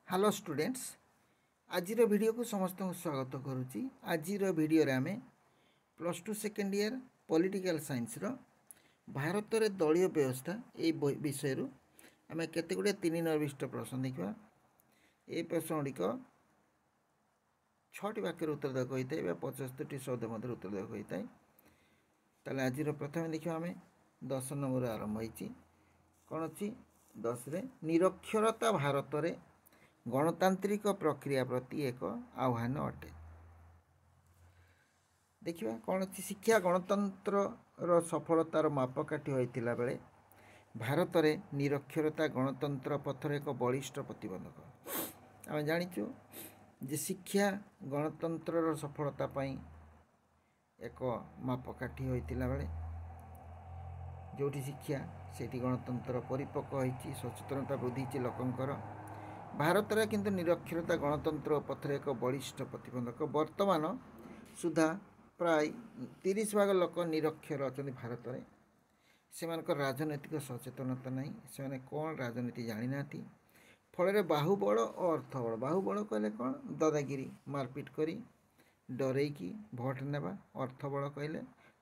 Hello students आज video को समस्त स्वागत करुच्ची। आज वीडियो रे आमे plus two second year political science रो भारत रे दलीय व्यवस्था ए विषय रु आमे केते गुडे 3 निर्दिष्ट प्रश्न देखिबा। ए प्रश्न गुड़िक 6टी वाक्यर उत्तर देक होता है 75टी शब्द मध्य उत्तर देक होता है। ताले आज प्रथम देखिबा आमे 10 नंबर आरंभ होईची कोन अछि 10 रे निरक्षरता भारत रे गणतांत्रिक प्रक्रिया प्रति एक आह्वान अटे। देखिए कौन अच्छी शिक्षा गणतंत्र सफलतार मापकाठी होता बेले भारत में निरक्षरता गणतंत्र पथर एक बलिष्ठ प्रतिबंधक। आम जाचु जे शिक्षा गणतंत्र सफलता पाई एक मापकाठी होता बेले जो शिक्षा से गणतंत्र परिपक्व होती सचेतनता वृद्धि लोकंर भारत में किंतु निरक्षरता गणतंत्र पथर एक बलिष्ठ प्रतिबंधक। वर्तमान सुधा प्राय 30 भाग लोक निरक्षर अच्छा भारत में से राजनैतिक सचेतनता नहीं से कौन राजनीति जानी ना फल बाहुबल और अर्थबल बाहुबल कहले कौन दादागिरी मारपिट करी डरईकी भोट नेबा अर्थबल कहले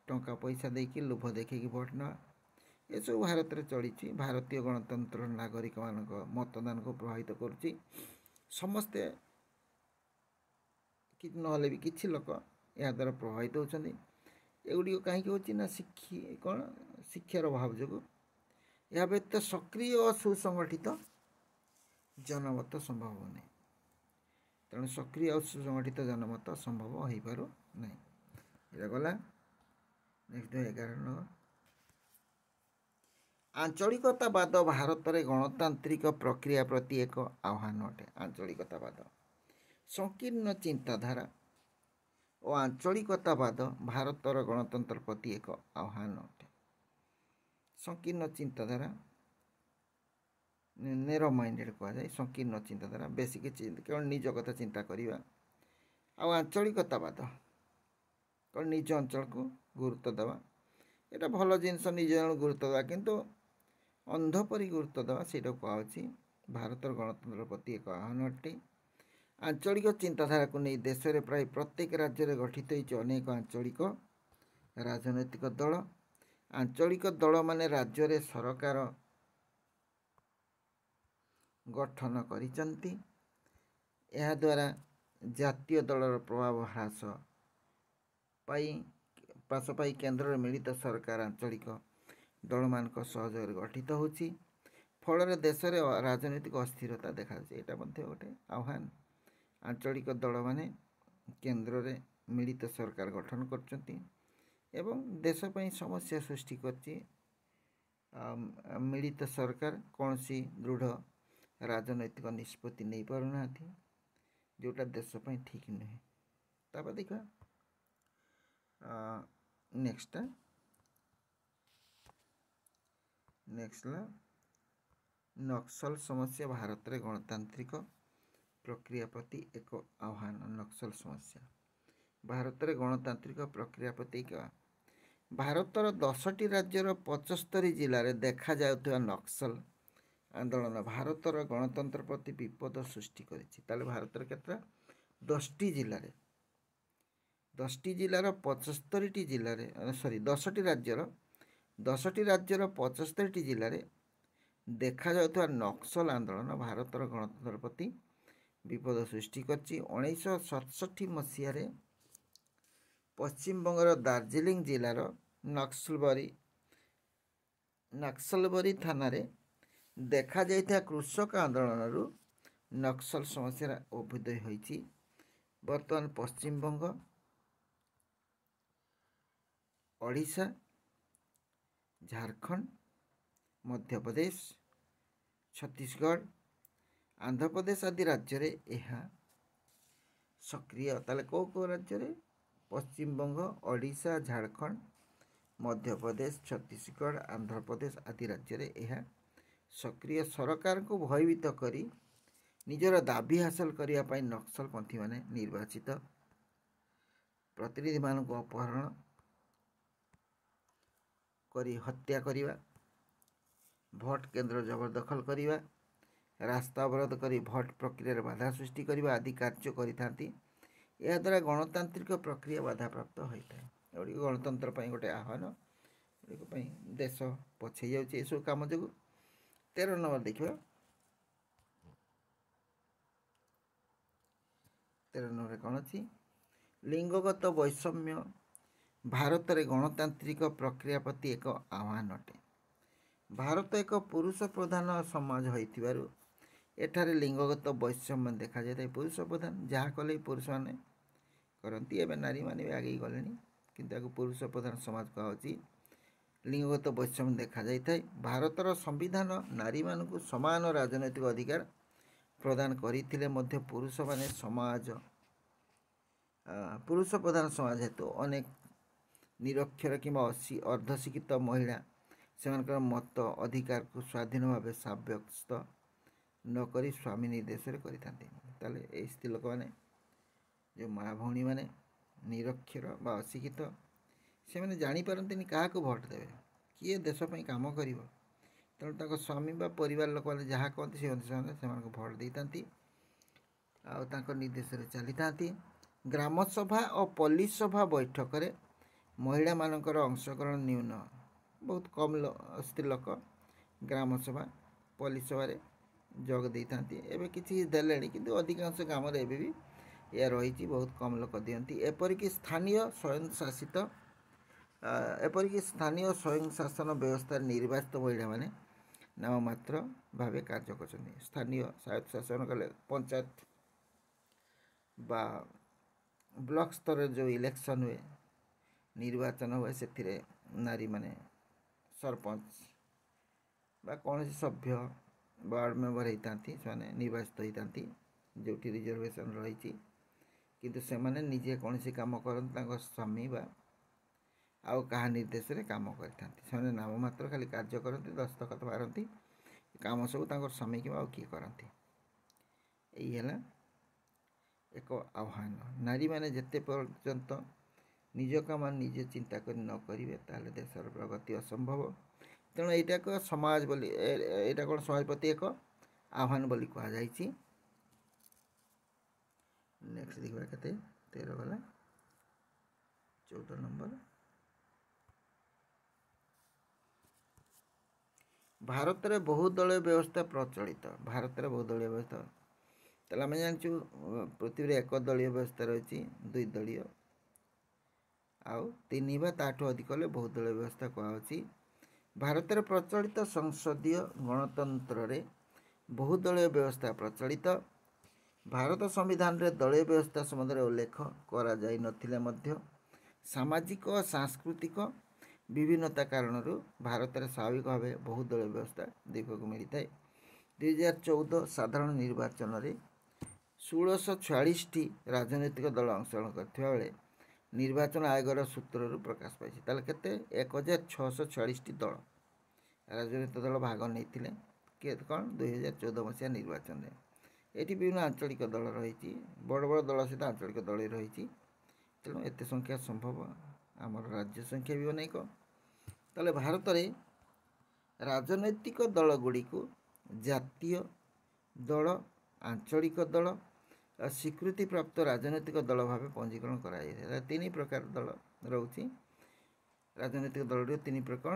टंका पैसा देकी लोभ देखी भोट नेबा ये सब भारत में चली भारतीय गणतंत्र नागरिक मान मतदान को प्रभावित करुच्ची समस्ते ना भी किसी लोक या द्वारा प्रभावित होती एगुड़ी कहीं होना कौन शिक्षार अभाव जो यह व्यतीत सक्रिय और सुसंगठित जनमत संभव नहीं तेणु सक्रिय और सुसंगठित जनमत संभव हो पार नहीं। गला नेक्स्ट 11 नंबर आंचलिकतावाद भारत में गणतांत्रिक प्रक्रिया प्रति एक आह्वान अटे। आंचलिकतावाद संकीर्ण चिंताधारा और आंचलिकतावाद भारत गणतंत्र प्रति एक आह्वान अटे। संकीर्ण चिंताधारा नेरो माइंडेड कह जाए संकीर्ण चिंताधारा बेसिक केवल निज कथा चिंता करवा आंचलिकतावाद कौन निज अंचल को गुरुत्व देवा यहाँ भल जिनस निज गुरुत्व देवा किंतु अंधपरी गुरुत्व देवा से कहुच्छी भारत गणतंत्र प्रति एक आह्वान अटे। आंचलिक चिंताधारा को नहीं देश में प्राय प्रत्येक राज्य में गठित होती अनेक आंचलिक राजनैतिक दल। आंचलिक दल माने राज्य रे सरकार गठन करिसंती यह द्वारा जातीय दलर प्रभाव ह्रास पाई केन्द्र मिलित सरकार आंचलिक दल मान सहयोग गठित होची फल देश में राजनीतिक अस्थिरता देखा यहाँ गोटे आह्वान। आंचलिक दल माने केन्द्र में मिलित सरकार गठन करचंती एवं देश पई समस्या सृष्टि करची मिलित सरकार कौन सी दृढ़ राजनैतिक निष्पत्ति नहीं पारुना जोटा देश पई ठीक नुहे। तापर देखा नेक्स्ट नक्सल समस्या भारत में गणतांत्रिक प्रक्रिया प्रति एक आह्वान। नक्सल समस्या भारत में गणतांत्रिक प्रक्रिया प्रति एक भारतर 10टी राज्यर 75 जिले में देखा जाउथुवा नक्सल आंदोलन भारतर गणतंत्र प्रति विपद सृष्टि करिछि। भारत केतरा 10टी जिले 10टी जिलार 75टी जिले सॉरी 10टी राज्यर 75टी जिले में देखा जाउथुवा नक्सल आंदोलन भारतर गणतंत्र प्रति विपद सृष्टि करछि। 1967 मसीह पश्चिम बंगर दार्जिलिंग जिलार नक्सलबरी थाना रे देखा जाइथा कृषक आंदोलन नक्सल समस्या उद्भूत होइछि। वर्तमान पश्चिम बंग ओडिशा झारखंड मध्य प्रदेश छत्तीसगढ़ आंध्र प्रदेश आदि राज्य रे यह सक्रिय ताले को राज्य रे पश्चिम बंग ओडिशा झारखंड मध्य प्रदेश छत्तीसगढ़ आंध्र प्रदेश आदि राज्य रे यह सक्रिय सरकार को भयभीत करी निजर दाबी हासिल करने पाई नक्सल पंथी माने निर्वाचित प्रतिनिधि मान को अपहरण करी हत्या करिवा भोट केन्द्र जबरदखल करिवा ରାସ୍ତା ଅବରୋଧ କରି ଭୋଟ ପ୍ରକ୍ରିୟାରେ ବାଧା ସୃଷ୍ଟି କରିବା ଆଦି କାର୍ଯ୍ୟ କରିଥାନ୍ତି। ଏହାଦ୍ୱାରା ଗଣତାନ୍ତ୍ରିକ ପ୍ରକ୍ରିୟା ବାଧାପ୍ରାପ୍ତ ହୋଇଥାଏ। ଏଗୁଡ଼ିକ ଗଣତନ୍ତ୍ର ପାଇଁ ଗୋଟେ ଆହ୍ୱାନ, ଏଗୁଡ଼ିକ ପାଇଁ ଦେଶ ପଛେଇ ଯାଉଛି ଏସବୁ କାମ ଯୋଗୁଁ। 13 ନମ୍ବର ଦେଖିବା। 13 ନମ୍ବରରେ କ'ଣ ଅଛି? ଲିଙ୍ଗଗତ ବୈଷମ୍ୟ ଭାରତରେ ଗଣତାନ୍ତ୍ରିକ ପ୍ରକ୍ରିୟା ପ୍ରତି ଏକ ଆହ୍ୱାନ ଅଟେ। ଭାରତ ଏକ ପୁରୁଷ ପ୍ରଧାନ ସମାଜ ହୋଇଥିବାରୁ ଏଠାରେ ଲିଙ୍ଗଗତ ବୈଷମ୍ୟ ଦେଖାଯାଇଥାଏ। ପୁରୁଷ ପ୍ରଧାନ, ଯାହା କଲେ ପୁରୁଷମାନେ କରନ୍ତି। ଏବେ ନାରୀମାନେ ବି ଆଗେଇ ଗଲେଣି, କିନ୍ତୁ ତାକୁ ପୁରୁଷ ପ୍ରଧାନ ସମାଜ କୁହାଯାଉଛି। ଲିଙ୍ଗଗତ ବୈଷମ୍ୟ ଦେଖାଯାଇଥାଏ। ଭାରତର ସମ୍ବିଧାନ ନାରୀମାନଙ୍କୁ ସମାନ ରାଜନୈତିକ ଅଧିକାର ପ୍ରଦାନ କରିଥିଲେ ମଧ୍ୟ ପୁରୁଷ ପ୍ରଧାନ ସମାଜ ହେତୁ ଅନେକ ନିରକ୍ଷର କିମ୍ବା ଅର୍ଦ୍ଧଶିକ୍ଷିତ ମହିଳା ସେମାନଙ୍କର ମତ ଅଧିକାରକୁ ସ୍ୱାଧୀନ ଭାବେ ସାବ୍ୟସ୍ତ ନକରି ସ୍ୱାମୀ ନିର୍ଦ୍ଦେଶରେ କରିଥାନ୍ତି। ତାହେଲେ ଏହି ସ୍ତ୍ରୀ ଲୋକମାନେ, ଯେଉଁ ମା ଭଉଣୀମାନେ ନିରକ୍ଷର ବା ଅଶିକ୍ଷିତ, ସେମାନେ ଜାଣିପାରନ୍ତିନି କାହାକୁ ଭୋଟ ଦେବେ, କିଏ ଦେଶ ପାଇଁ କାମ କରିବ। ତେଣୁ ତାଙ୍କ ସ୍ୱାମୀ ବା ପରିବାର ଲୋକମାନେ ଯାହା କହନ୍ତି ସେ ଅନୁସାରେ ସେମାନଙ୍କୁ ଭୋଟ ଦେଇଥାନ୍ତି ଆଉ ତାଙ୍କ ନିର୍ଦ୍ଦେଶରେ ଚାଲିଥାନ୍ତି। ଗ୍ରାମସଭା ଓ ପଲ୍ଲୀ ସଭା ବୈଠକରେ ମହିଳାମାନଙ୍କର ଅଂଶଗ୍ରହଣ ନ୍ୟୁନ, ବହୁତ କମ୍ ସ୍ତ୍ରୀ ଲୋକ ଗ୍ରାମସଭା ପଲ୍ଲୀ ସଭାରେ ଯୋଗ ଦେଇଥାନ୍ତି। ଏବେ କିଛି ଦେଲେଣି, କିନ୍ତୁ ଅଧିକାଂଶ ଗ୍ରାମରେ ଏବେ ବି ଏହା ରହିଛି, ବହୁତ କମ୍ ଲୋକ ଦିଅନ୍ତି। ଏପରିକି ସ୍ଥାନୀୟ ସ୍ୱୟଂଶାସନ ବ୍ୟବସ୍ଥାରେ ନିର୍ବାଚିତ ମହିଳାମାନେ ନାମମାତ୍ର ଭାବେ କାର୍ଯ୍ୟ କରୁଛନ୍ତି। ସ୍ଥାନୀୟ ସ୍ୱାୟତ୍ତ ଶାସନ କଲେ ପଞ୍ଚାୟତ ବା ବ୍ଲକ ସ୍ତରରେ ଯେଉଁ ଇଲେକ୍ସନ୍ ହୁଏ, ନିର୍ବାଚନ ହୁଏ, ସେଥିରେ ନାରୀମାନେ ସରପଞ୍ଚ ବା କୌଣସି ସଭ୍ୟ ୱାର୍ଡ଼ ମେମ୍ବର ହୋଇଥାନ୍ତି, ସେମାନେ ନିର୍ବାଚିତ ହୋଇଥାନ୍ତି, ଯେଉଁଠି ରିଜର୍ଭେସନ୍ ରହିଛି। କିନ୍ତୁ ସେମାନେ ନିଜେ କୌଣସି କାମ କରନ୍ତି, ତାଙ୍କ ସ୍ୱାମୀ ବା ଆଉ କାହା ନିର୍ଦ୍ଦେଶରେ କାମ କରିଥାନ୍ତି। ସେମାନେ ନାମମାତ୍ର ଖାଲି କାର୍ଯ୍ୟ କରନ୍ତି, ଦସ୍ତଖତ ମାରନ୍ତି, କାମ ସବୁ ତାଙ୍କର ସ୍ୱାମୀ କିମ୍ବା ଆଉ କିଏ କରନ୍ତି। ଏଇ ହେଲା ଏକ ଆହ୍ୱାନ। ନାରୀମାନେ ଯେତେ ପର୍ଯ୍ୟନ୍ତ ନିଜ କାମ ନିଜେ ଚିନ୍ତା କରି ନ କରିବେ, ତାହେଲେ ଦେଶର ପ୍ରଗତି ଅସମ୍ଭବ। ତେଣୁ ଏଇଟା ଏକ ସମାଜ ବୋଲି, ଏଇଟା କ'ଣ ସମାଜ ପ୍ରତି ଏକ ଆହ୍ୱାନ ବୋଲି କୁହାଯାଇଛି। ନେକ୍ସଟ ଦେଖିବା କେତେ 13 ଗଲା, 14 ନମ୍ବର। ଭାରତରେ ବହୁଦଳୀୟ ବ୍ୟବସ୍ଥା ପ୍ରଚଳିତ। ଭାରତରେ ବହୁଦଳୀୟ ବ୍ୟବସ୍ଥା, ତାହେଲେ ଆମେ ଜାଣିଛୁ ପୃଥିବୀରେ ଏକଦଳୀୟ ବ୍ୟବସ୍ଥା ରହିଛି, 2 ଦଳୀୟ ଆଉ 3 ବା ତାଠୁ ଅଧିକ ହେଲେ ବହୁଦଳୀୟ ବ୍ୟବସ୍ଥା କୁହାଯାଉଛି। ଭାରତରେ ପ୍ରଚଳିତ ସଂସଦୀୟ ଗଣତନ୍ତ୍ରରେ ବହୁଦଳୀୟ ବ୍ୟବସ୍ଥା ପ୍ରଚଳିତ। ଭାରତ ସମ୍ବିଧାନରେ ଦଳୀୟ ବ୍ୟବସ୍ଥା ସମ୍ବନ୍ଧରେ ଉଲ୍ଲେଖ କରାଯାଇନଥିଲେ ମଧ୍ୟ ସାମାଜିକ ଓ ସାଂସ୍କୃତିକ ବିଭିନ୍ନତା କାରଣରୁ ଭାରତରେ ସ୍ୱାଭାବିକ ଭାବେ ବହୁଦଳୀୟ ବ୍ୟବସ୍ଥା ଦେଖିବାକୁ ମିଳିଥାଏ। 2014 ସାଧାରଣ ନିର୍ବାଚନରେ 1646ଟି ରାଜନୈତିକ ଦଳ ଅଂଶଗ୍ରହଣ କରିଥିବା ବେଳେ ନିର୍ବାଚନ ଆୟୋଗର ସୂତ୍ରରୁ ପ୍ରକାଶ ପାଇଛି। ତାହେଲେ କେତେ? 1646ଟି ଦଳ ରାଜନୈତିକ ଦଳ ଭାଗ ନେଇଥିଲେ। କ'ଣ? 2014 ମସିହା ନିର୍ବାଚନରେ। ଏଠି ବିଭିନ୍ନ ଆଞ୍ଚଳିକ ଦଳ ରହିଛି, ବଡ଼ ବଡ଼ ଦଳ ସହିତ ଆଞ୍ଚଳିକ ଦଳ ରହିଛି। ତେଣୁ ଏତେ ସଂଖ୍ୟା ସମ୍ଭବ, ଆମର ରାଜ୍ୟ ସଂଖ୍ୟା ବି ଅନେକ। ତାହେଲେ ଭାରତରେ ରାଜନୈତିକ ଦଳଗୁଡ଼ିକୁ ଜାତୀୟ ଦଳ, ଆଞ୍ଚଳିକ ଦଳ, ସ୍ୱୀକୃତିପ୍ରାପ୍ତ ରାଜନୈତିକ ଦଳ ଭାବେ ପଞ୍ଜୀକରଣ କରାଯାଇଥାଏ। 3 ପ୍ରକାର ଦଳ ରହୁଛି। ରାଜନୈତିକ ଦଳଗୁଡ଼ିକ 3 ପ୍ରକାର,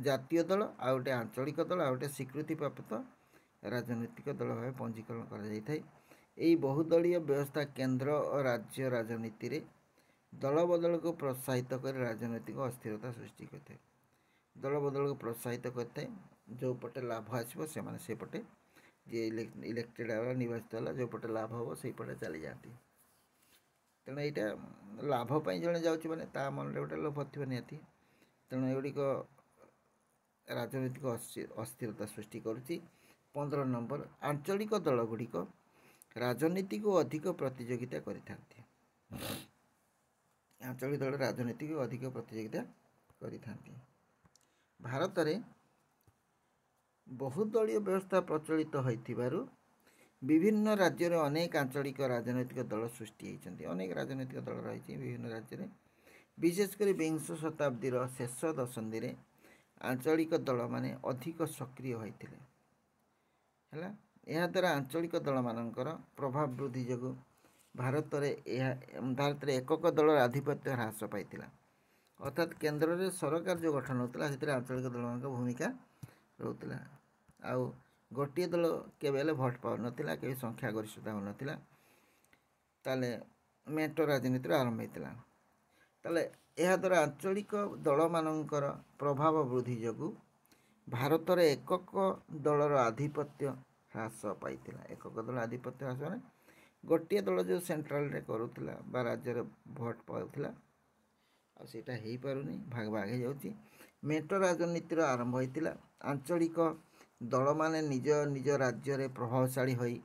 ଜାତୀୟ ଦଳ, ଆଉ ଗୋଟେ ଆଞ୍ଚଳିକ ଦଳ, ଆଉ ଗୋଟେ ସ୍ୱୀକୃତିପ୍ରାପ୍ତ ରାଜନୈତିକ ଦଳ ଭାବେ ପଞ୍ଜୀକରଣ କରାଯାଇଥାଏ। ଏହି ବହୁଦଳୀୟ ବ୍ୟବସ୍ଥା କେନ୍ଦ୍ର ଓ ରାଜ୍ୟ ରାଜନୀତିରେ ଦଳବଦଳକୁ ପ୍ରୋତ୍ସାହିତ କରି ରାଜନୈତିକ ଅସ୍ଥିରତା ସୃଷ୍ଟି କରିଥାଏ। ଦଳବଦଳକୁ ପ୍ରୋତ୍ସାହିତ କରିଥାଏ, ଯେଉଁ ପଟେ ଲାଭ ଆସିବ ସେମାନେ ସେପଟେ, ଯିଏ ଇଲେକ୍ଟେଡ଼ ହେଲା, ନିର୍ବାଚିତ ହେଲା, ଯେଉଁ ପଟେ ଲାଭ ହେବ ସେଇପଟେ ଚାଲିଯାଆନ୍ତି। ତେଣୁ ଏଇଟା ଲାଭ ପାଇଁ ଜଣେ ଯାଉଛି ମାନେ ତା ମନରେ ଗୋଟେ ଲୋଭ ଥିବ ନିହାତି। ତେଣୁ ଏଗୁଡ଼ିକ ରାଜନୈତିକ ଅସ୍ଥିରତା ସୃଷ୍ଟି କରୁଛି। 15 ନମ୍ବର, ଆଞ୍ଚଳିକ ଦଳଗୁଡ଼ିକ ରାଜନୀତିକୁ ଅଧିକ ପ୍ରତିଯୋଗିତା କରିଥାନ୍ତି। ଆଞ୍ଚଳିକ ଦଳ ରାଜନୀତିକୁ ଅଧିକ ପ୍ରତିଯୋଗିତା କରିଥାନ୍ତି। ଭାରତରେ ବହୁଦଳୀୟ ବ୍ୟବସ୍ଥା ପ୍ରଚଳିତ ହୋଇଥିବାରୁ ବିଭିନ୍ନ ରାଜ୍ୟରେ ଅନେକ ଆଞ୍ଚଳିକ ରାଜନୈତିକ ଦଳ ସୃଷ୍ଟି ହୋଇଛନ୍ତି। ଅନେକ ରାଜନୈତିକ ଦଳ ରହିଛି ବିଭିନ୍ନ ରାଜ୍ୟରେ। ବିଶେଷ କରି ବିଂଶ ଶତାବ୍ଦୀର ଶେଷ ଦଶନ୍ଧିରେ ଆଞ୍ଚଳିକ ଦଳମାନେ ଅଧିକ ସକ୍ରିୟ ହୋଇଥିଲେ। ହେଲା, ଏହାଦ୍ୱାରା ଆଞ୍ଚଳିକ ଦଳମାନଙ୍କର ପ୍ରଭାବ ବୃଦ୍ଧି ଯୋଗୁଁ ଭାରତରେ ଏକକ ଦଳର ଆଧିପତ୍ୟ ହ୍ରାସ ପାଇଥିଲା। ଅର୍ଥାତ୍ କେନ୍ଦ୍ରରେ ସରକାର ଯେଉଁ ଗଠନ ହେଉଥିଲା ସେଥିରେ ଆଞ୍ଚଳିକ ଦଳମାନଙ୍କ ଭୂମିକା ରହୁଥିଲା। ଆଉ ଗୋଟିଏ ଦଳ କେବେ ହେଲେ ଭୋଟ୍ ପାଉନଥିଲା, କେବେ ସଂଖ୍ୟା ଗରିଷ୍ଠତା ହେଉନଥିଲା। ତାହେଲେ ମେଣ୍ଟ ରାଜନୀତିର ଆରମ୍ଭ ହୋଇଥିଲା। ତାହେଲେ ଏହାଦ୍ୱାରା ଆଞ୍ଚଳିକ ଦଳମାନଙ୍କର ପ୍ରଭାବ ବୃଦ୍ଧି ଯୋଗୁଁ ଭାରତରେ ଏକକ ଦଳର ଆଧିପତ୍ୟ ହ୍ରାସ ପାଇଥିଲା। ଏକକ ଦଳ ଆଧିପତ୍ୟ ହ୍ରାସ ମାନେ ଗୋଟିଏ ଦଳ ଯେଉଁ ସେଣ୍ଟ୍ରାଲରେ କରୁଥିଲା ବା ରାଜ୍ୟରେ ଭୋଟ୍ ପାଉଥିଲା, ଆଉ ସେଇଟା ହେଇପାରୁନି, ଭାଗ ଭାଗ ହେଇଯାଉଛି। ମେଣ୍ଟ ରାଜନୀତିର ଆରମ୍ଭ ହୋଇଥିଲା। ଆଞ୍ଚଳିକ ଦଳମାନେ ନିଜ ନିଜ ରାଜ୍ୟରେ ପ୍ରଭାବଶାଳୀ ହୋଇ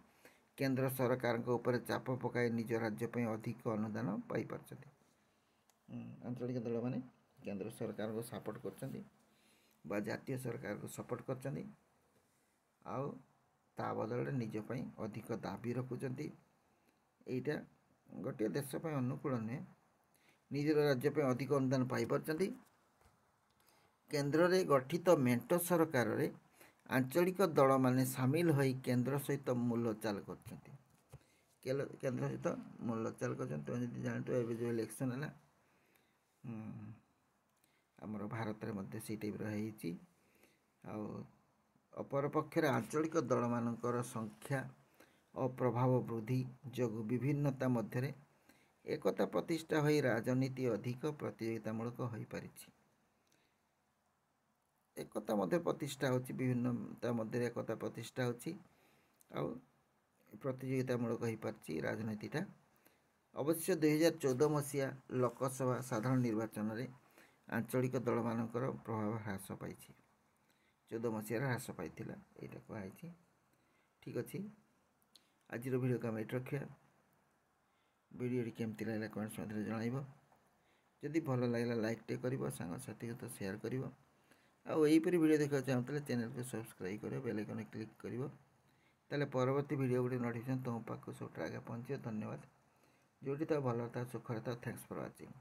କେନ୍ଦ୍ର ସରକାରଙ୍କ ଉପରେ ଚାପ ପକାଇ ନିଜ ରାଜ୍ୟ ପାଇଁ ଅଧିକ ଅନୁଦାନ ପାଇପାରୁଛନ୍ତି। ଆଞ୍ଚଳିକ ଦଳମାନେ କେନ୍ଦ୍ର ସରକାରଙ୍କୁ ସପୋର୍ଟ କରୁଛନ୍ତି ବା ଜାତୀୟ ସରକାରକୁ ସପୋର୍ଟ କରୁଛନ୍ତି, ଆଉ ତା ବଦଳରେ ନିଜ ପାଇଁ ଅଧିକ ଦାବି ରଖୁଛନ୍ତି। ଏଇଟା ଗୋଟିଏ ଦେଶ ପାଇଁ ଅନୁକୂଳ ନୁହେଁ। ନିଜର ରାଜ୍ୟ ପାଇଁ ଅଧିକ ଅନୁଦାନ ପାଇପାରୁଛନ୍ତି। କେନ୍ଦ୍ରରେ ଗଠିତ ମେଣ୍ଟ ସରକାରରେ ଆଞ୍ଚଳିକ ଦଳମାନେ ସାମିଲ ହୋଇ କେନ୍ଦ୍ର ସହିତ ମୂଲଚାଲ କରୁଛନ୍ତି। କେନ୍ଦ୍ର ସହିତ ମୂଲଚାଲ କରୁଛନ୍ତି। ତୁମେ ଯଦି ଜାଣିଥିବ, ଏବେ ଯେଉଁ ଇଲେକ୍ସନ୍ ହେଲା ଆମର ଭାରତରେ ମଧ୍ୟ ସେଇ ଟାଇପ୍ର ହେଇଛି। ଆଉ ଅପରପକ୍ଷରେ ଆଞ୍ଚଳିକ ଦଳମାନଙ୍କର ସଂଖ୍ୟା ଓ ପ୍ରଭାବ ବୃଦ୍ଧି ଯୋଗୁଁ ବିଭିନ୍ନତା ମଧ୍ୟରେ ଏକତା ପ୍ରତିଷ୍ଠା ହୋଇ ରାଜନୀତି ଅଧିକ ପ୍ରତିଯୋଗିତାମୂଳକ ହୋଇପାରିଛି। ଏକତା ମଧ୍ୟ ପ୍ରତିଷ୍ଠା ହେଉଛି, ବିଭିନ୍ନତା ମଧ୍ୟରେ ଏକତା ପ୍ରତିଷ୍ଠା ହେଉଛି, ଆଉ ପ୍ରତିଯୋଗିତାମୂଳକ ହୋଇପାରିଛି ରାଜନୀତିଟା। ଅବଶ୍ୟ 2014 ମସିହା ଲୋକସଭା ସାଧାରଣ ନିର୍ବାଚନରେ ଆଞ୍ଚଳିକ ଦଳମାନଙ୍କର ପ୍ରଭାବ ହ୍ରାସ ପାଇଛି। 14 ମସିହାରେ ହ୍ରାସ ପାଇଥିଲା, ଏଇଟା କୁହାଯାଇଛି। ଠିକ୍ ଅଛି, ଆଜିର ଭିଡ଼ିଓକୁ ଆମେ ଏଇଠି ରଖିବା। ଭିଡ଼ିଓଟି କେମିତି ଲାଗିଲା କମେଣ୍ଟସ୍ ମଧ୍ୟରେ ଜଣାଇବ। ଯଦି ଭଲ ଲାଗିଲା ଲାଇକ୍ଟେ କରିବ, ସାଙ୍ଗସାଥି ସହିତ ସେୟାର କରିବ। ଆଉ ଏହିପରି ଭିଡ଼ିଓ ଦେଖିବାକୁ ଚାହୁଁଥିଲେ ଚ୍ୟାନେଲକୁ ସବସ୍କ୍ରାଇବ୍ କରିବ, ବେଲ୍ ଆଇକନ୍ରେ କ୍ଲିକ୍ କରିବ। ତାହେଲେ ପରବର୍ତ୍ତୀ ଭିଡ଼ିଓ ଗୁଡ଼ିକ ନୋଟିଫିକେସନ୍ ତୁମ ପାଖକୁ ସବୁଠୁ ଆଗେ ପହଞ୍ଚିବ। ଧନ୍ୟବାଦ। ଯେଉଁଠି ଥାଉ ଭଲ ଥାଉ, ସୁଖରେ ଥାଉ। Thanks for watching.